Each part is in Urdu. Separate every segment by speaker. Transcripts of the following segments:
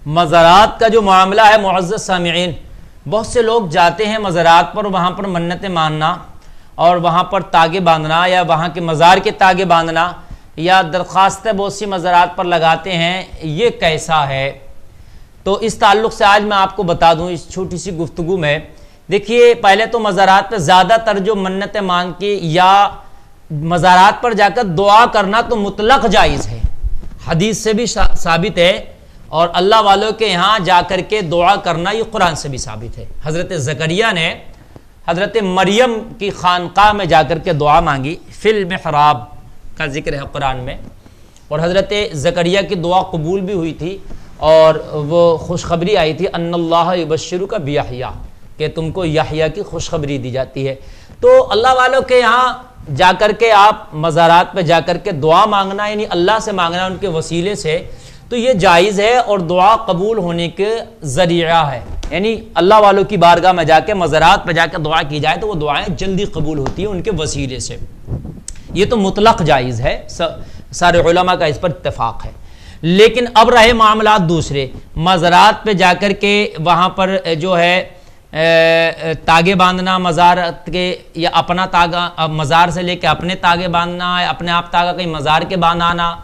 Speaker 1: مزارات کا جو معاملہ ہے معزز سامعین، بہت سے لوگ جاتے ہیں مزارات پر، وہاں پر منتیں ماننا اور وہاں پر تاگے باندھنا یا وہاں کے مزار کے تاگے باندھنا یا درخواستیں بہت سی مزارات پر لگاتے ہیں، یہ کیسا ہے؟ تو اس تعلق سے آج میں آپ کو بتا دوں اس چھوٹی سی گفتگو میں. دیکھیے، پہلے تو مزارات پہ زیادہ تر جو منتیں مانگ کے یا مزارات پر جا کر دعا کرنا تو مطلق جائز ہے، حدیث سے بھی ثابت ہے، اور اللہ والوں کے یہاں جا کر کے دعا کرنا یہ قرآن سے بھی ثابت ہے. حضرت زکریا نے حضرت مریم کی خانقاہ میں جا کر کے دعا مانگی، فی المحراب کا ذکر ہے قرآن میں، اور حضرت زکریا کی دعا قبول بھی ہوئی تھی، اور وہ خوشخبری آئی تھی ان اللہ یبشرک بیحییٰ، کہ تم کو یحییٰ کی خوشخبری دی جاتی ہے. تو اللہ والوں کے یہاں جا کر کے آپ مزارات پہ جا کر کے دعا مانگنا، یعنی اللہ سے مانگنا ان کے وسیلے سے، تو یہ جائز ہے اور دعا قبول ہونے کے ذریعہ ہے. یعنی اللہ والوں کی بارگاہ میں جا کے مزارات پہ جا کے دعا کی جائے تو وہ دعائیں جلدی قبول ہوتی ہیں ان کے وسیلے سے. یہ تو مطلق جائز ہے، سارے علماء کا اس پر اتفاق ہے. لیکن اب رہے معاملات دوسرے، مزارات پہ جا کر کے وہاں پر جو ہے تاگے باندھنا مزارات کے، یا اپنا تاگا مزار سے لے کے اپنے تاگے باندھنا ہے، اپنے آپ تاگا کہیں مزار کے باندھانا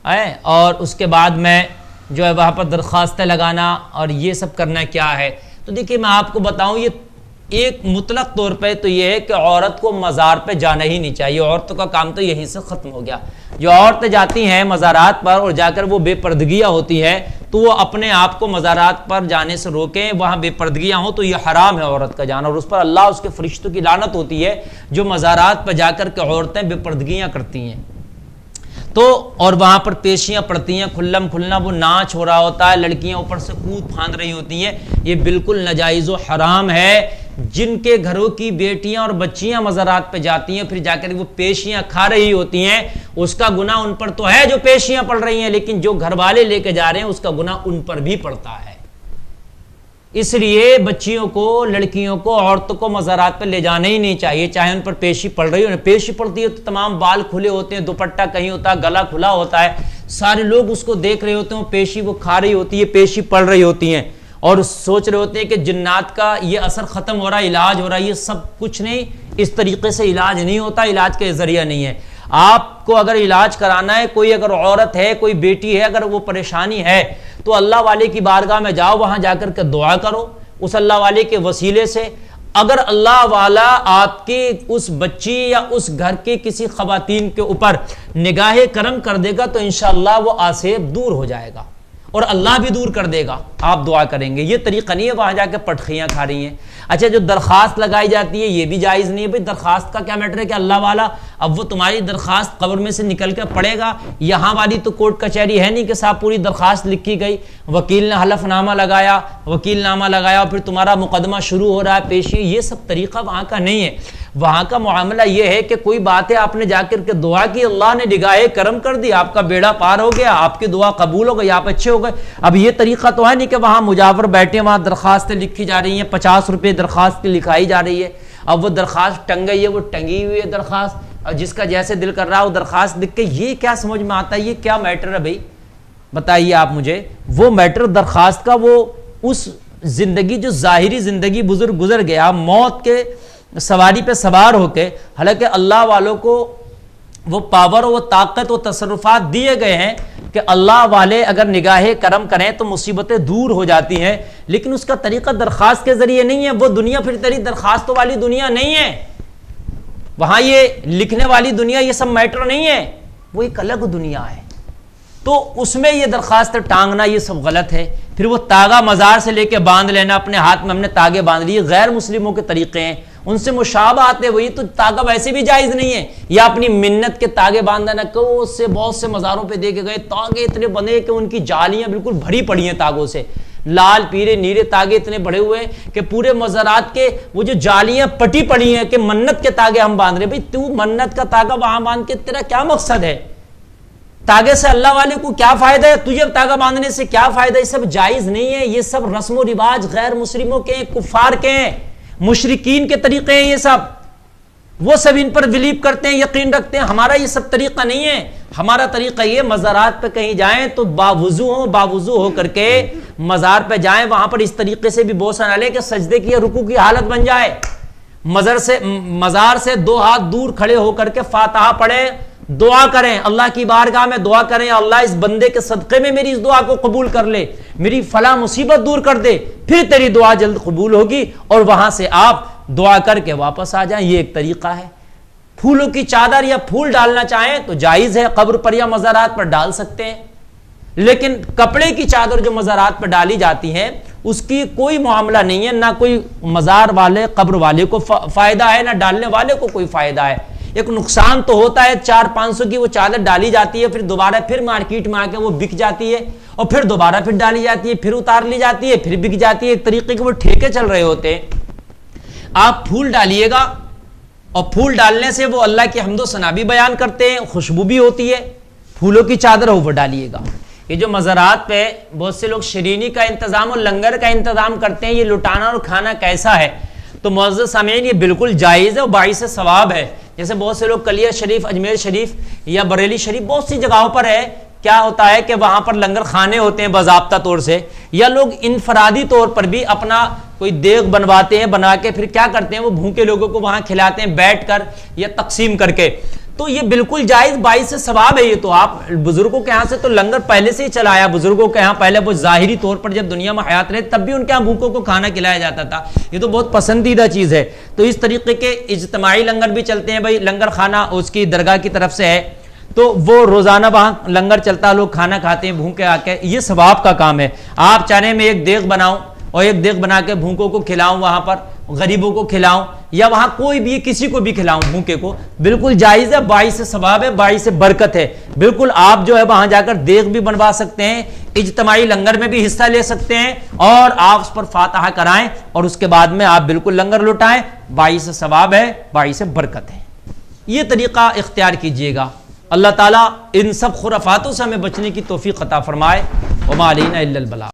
Speaker 1: ہے، اور اس کے بعد میں جو ہے وہاں پر درخواستیں لگانا، اور یہ سب کرنا کیا ہے؟ تو دیکھیے میں آپ کو بتاؤں، یہ ایک مطلق طور پہ تو یہ ہے کہ عورت کو مزار پہ جانا ہی نہیں چاہیے، عورتوں کا کام تو یہیں سے ختم ہو گیا. جو عورتیں جاتی ہیں مزارات پر اور جا کر وہ بے پردگیاں ہوتی ہیں، تو وہ اپنے آپ کو مزارات پر جانے سے روکیں. وہاں بے پردگیاں ہوں تو یہ حرام ہے عورت کا جانا، اور اس پر اللہ اس کے فرشتوں کی لعنت ہوتی ہے جو مزارات پر جا کر کے عورتیں بے پردگیاں کرتی ہیں. تو اور وہاں پر پیشیاں پڑتی ہیں، کھلم کھلنا وہ ناچ ہو رہا ہوتا ہے، لڑکیاں اوپر سے کود پھاند رہی ہوتی ہیں، یہ بالکل ناجائز و حرام ہے. جن کے گھروں کی بیٹیاں اور بچیاں مزارات پہ جاتی ہیں پھر جا کر وہ پیشیاں کھا رہی ہوتی ہیں، اس کا گناہ ان پر تو ہے جو پیشیاں پڑ رہی ہیں، لیکن جو گھر والے لے کے جا رہے ہیں اس کا گناہ ان پر بھی پڑتا ہے. اس لیے بچیوں کو، لڑکیوں کو، عورتوں کو مزارات پہ لے جانا ہی نہیں چاہیے، چاہے ان پر پیشی پڑ رہی ہو. پیشی پڑتی ہے تو تمام بال کھلے ہوتے ہیں، دوپٹہ کہیں ہوتا ہے، گلا کھلا ہوتا ہے، سارے لوگ اس کو دیکھ رہے ہوتے ہیں، پیشی وہ کھا رہی ہوتی ہے، پیشی پڑ رہی ہوتی ہیں، اور سوچ رہے ہوتے ہیں کہ جنات کا یہ اثر ختم ہو رہا ہے، علاج ہو رہا ہے. یہ سب کچھ نہیں، اس طریقے سے علاج نہیں ہوتا، علاج کا ذریعہ نہیں ہے. آپ کو اگر علاج کرانا ہے، کوئی اگر عورت ہے، کوئی بیٹی ہے، اگر وہ پریشانی ہے تو اللہ والے کی بارگاہ میں جاؤ، وہاں جا کر کے دعا کرو اس اللہ والے کے وسیلے سے. اگر اللہ والا آپ کی اس بچی یا اس گھر کے کسی خواتین کے اوپر نگاہ کرم کر دے گا تو انشاءاللہ وہ آسیب دور ہو جائے گا، اور اللہ بھی دور کر دے گا. آپ دعا کریں گے، یہ طریقہ نہیں ہے وہاں جا کے پٹخیاں کھا رہی ہیں. اچھا، جو درخواست لگائی جاتی ہے یہ بھی جائز نہیں ہے. بھائی درخواست کا کیا میٹر ہے کہ اللہ والا اب وہ تمہاری درخواست قبر میں سے نکل کے پڑے گا؟ یہاں والی تو کورٹ کچہری ہے نہیں کہ صاحب پوری درخواست لکھی گئی، وکیل نے حلف نامہ لگایا، اور پھر تمہارا مقدمہ شروع ہو رہا ہے پیشی. یہ سب طریقہ وہاں کا نہیں ہے. وہاں کا معاملہ یہ ہے کہ کوئی بات ہے، آپ نے جا کر کے دعا کی، اللہ نے نگاہ کرم کر دی، آپ کا بیڑا پار ہو گیا، آپ کی دعا قبول ہو گئی، آپ اچھے ہو گئے. اب یہ طریقہ تو ہے نہیں کہ وہاں مجاور بیٹھے، وہاں درخواستیں لکھی جا رہی ہیں، 50 روپے درخواست کی لکھائی جا رہی ہے. اب وہ درخواست ٹنگ گئی ہے، وہ ٹنگی ہوئی ہے درخواست، اور جس کا جیسے دل کر رہا ہے وہ درخواست لکھ کے. یہ کیا سمجھ میں آتا ہے؟ یہ کیا میٹر ہے بھائی؟ بتائیے آپ مجھے. وہ میٹر درخواست کا، وہ اس زندگی جو ظاہری زندگی بزرگ گزر گیا موت کے سواری پہ سوار ہو کے، حالانکہ اللہ والوں کو وہ پاور، وہ طاقت، وہ تصرفات دیے گئے ہیں کہ اللہ والے اگر نگاہ کرم کریں تو مصیبتیں دور ہو جاتی ہیں، لیکن اس کا طریقہ درخواست کے ذریعے نہیں ہے. وہ دنیا پھر تیری درخواستوں والی دنیا نہیں ہے، وہاں یہ لکھنے والی دنیا، یہ سب میٹر نہیں ہے، وہ ایک الگ دنیا ہے. تو اس میں یہ درخواست ٹانگنا یہ سب غلط ہے. پھر وہ تاگا مزار سے لے کے باندھ لینا، اپنے ہاتھ میں ہم نے تاگے باندھ لیے، غیر مسلموں کے طریقے ہیں، ان سے مشابہت ہے. وہی تو تاگا ویسے بھی جائز نہیں ہے. یا اپنی منت کے تاگے باندھنا، کہ اس سے بہت سے مزاروں پہ دیکھے گئے تاگے اتنے بنے کہ ان کی جالیاں بالکل بھری پڑی ہیں تاگوں سے، لال پیلے نیلے تاگے اتنے بڑے ہوئے ہیں کہ پورے مزارات کے وہ جو جالیاں پٹی پڑی ہیں کہ منت کے تاگے ہم باندھ رہے. بھائی تو منت کا تاگا وہاں باندھ کے تیرا کیا مقصد ہے؟ تاگے سے اللہ والے کو کیا فائدہ ہے؟ تجھے تاگا باندھنے سے کیا فائدہ ہے؟ یہ سب جائز نہیں ہے. یہ سب رسم و رواج غیر مسلموں کے ہیں، کفار کے ہیں، مشرکین کے طریقے ہیں. یہ سب وہ سب ان پر بلیو کرتے ہیں، یقین رکھتے ہیں. ہمارا یہ سب طریقہ نہیں ہے. ہمارا طریقہ یہ مزارات پہ کہیں جائیں تو باوضو ہو کر کے مزار پہ جائیں وہاں پر اس طریقے سے بھی بوسہ نہ لیں کہ سجدے کی یا رکوع کی حالت بن جائے. مزار سے 2 ہاتھ دور کھڑے ہو کر کے فاتحہ پڑھیں, دعا کریں, اللہ کی بارگاہ میں دعا کریں, اللہ اس بندے کے صدقے میں میری اس دعا کو قبول کر لے, میری فلاں مصیبت دور کر دے, پھر تیری دعا جلد قبول ہوگی, اور وہاں سے آپ دعا کر کے واپس آ جائیں. یہ ایک طریقہ ہے. پھولوں کی چادر یا پھول ڈالنا چاہیں تو جائز ہے, قبر پر یا مزارات پر ڈال سکتے ہیں, لیکن کپڑے کی چادر جو مزارات پر ڈالی جاتی ہے اس کی کوئی معاملہ نہیں ہے, نہ کوئی مزار والے قبر والے کو فائدہ ہے, نہ ڈالنے والے کو کوئی فائدہ ہے. ایک نقصان تو ہوتا ہے, 400-500 کی وہ چادر ڈالی جاتی ہے, پھر دوبارہ پھر مارکیٹ میں آ کے وہ بک جاتی ہے, اور پھر دوبارہ پھر ڈالی جاتی ہے, پھر اتار لی جاتی ہے, پھر بک جاتی ہے. ایک طریقے کے وہ ٹھیکے چل رہے ہوتے ہیں. آپ پھول ڈالیے گا, اور پھول ڈالنے سے وہ اللہ کی حمد و ثنا بھی بیان کرتے ہیں, خوشبو بھی ہوتی ہے. پھولوں کی چادر ہو وہ ڈالیے گا. یہ جو مزارات پہ بہت سے لوگ شرینی کا انتظام اور لنگر کا انتظام کرتے ہیں, یہ لٹانا اور کھانا کیسا ہے؟ تو معزز سامعین یہ بالکل جائز ہے اور باعث ثواب ہے. جیسے بہت سے لوگ کلیہ شریف, اجمیر شریف یا بریلی شریف, بہت سی جگہوں پر ہے, کیا ہوتا ہے کہ وہاں پر لنگر خانے ہوتے ہیں باضابطہ طور سے, یا لوگ انفرادی طور پر بھی اپنا کوئی دیگ بنواتے ہیں, بنا کے پھر کیا کرتے ہیں وہ بھوکے لوگوں کو وہاں کھلاتے ہیں بیٹھ کر یا تقسیم کر کے. تو یہ بالکل جائز باعث ثواب ہے. یہ تو آپ بزرگوں کے ہاں سے تو لنگر پہلے سے ہی چلا آیا. بزرگوں کے ہاں پہلے وہ ظاہری طور پر جب دنیا میں حیات رہے تب بھی ان کے ہاں بھوکوں کو کھانا کھلایا جاتا تھا. یہ تو بہت پسندیدہ چیز ہے. تو اس طریقے کے اجتماعی لنگر بھی چلتے ہیں. بھائی لنگر خانہ اس کی درگاہ کی طرف سے ہے تو وہ روزانہ وہاں لنگر چلتا, لوگ کھانا کھاتے ہیں بھوکے آ کے. یہ ثواب کا کام ہے. آپ چاہیں میں ایک دیگ بناؤں اور ایک دیگ بنا کے بھوکوں کو کھلاؤں, وہاں پر غریبوں کو کھلاؤں, یا وہاں کوئی بھی کسی کو بھی کھلاؤں بھوکے کو, بالکل جائز ہے, باعث ثواب ہے, باعث برکت ہے. بالکل آپ جو ہے وہاں جا کر دیگ بھی بنوا سکتے ہیں, اجتماعی لنگر میں بھی حصہ لے سکتے ہیں, اور آپ اس پر فاتحہ کرائیں اور اس کے بعد میں آپ بالکل لنگر لٹائیں. باعث ثواب ہے, باعث برکت ہے. یہ طریقہ اختیار کیجئے گا. اللہ تعالیٰ ان سب خرافاتوں سے ہمیں بچنے کی توفیق عطا فرمائے. وما علینا الا البلاغ.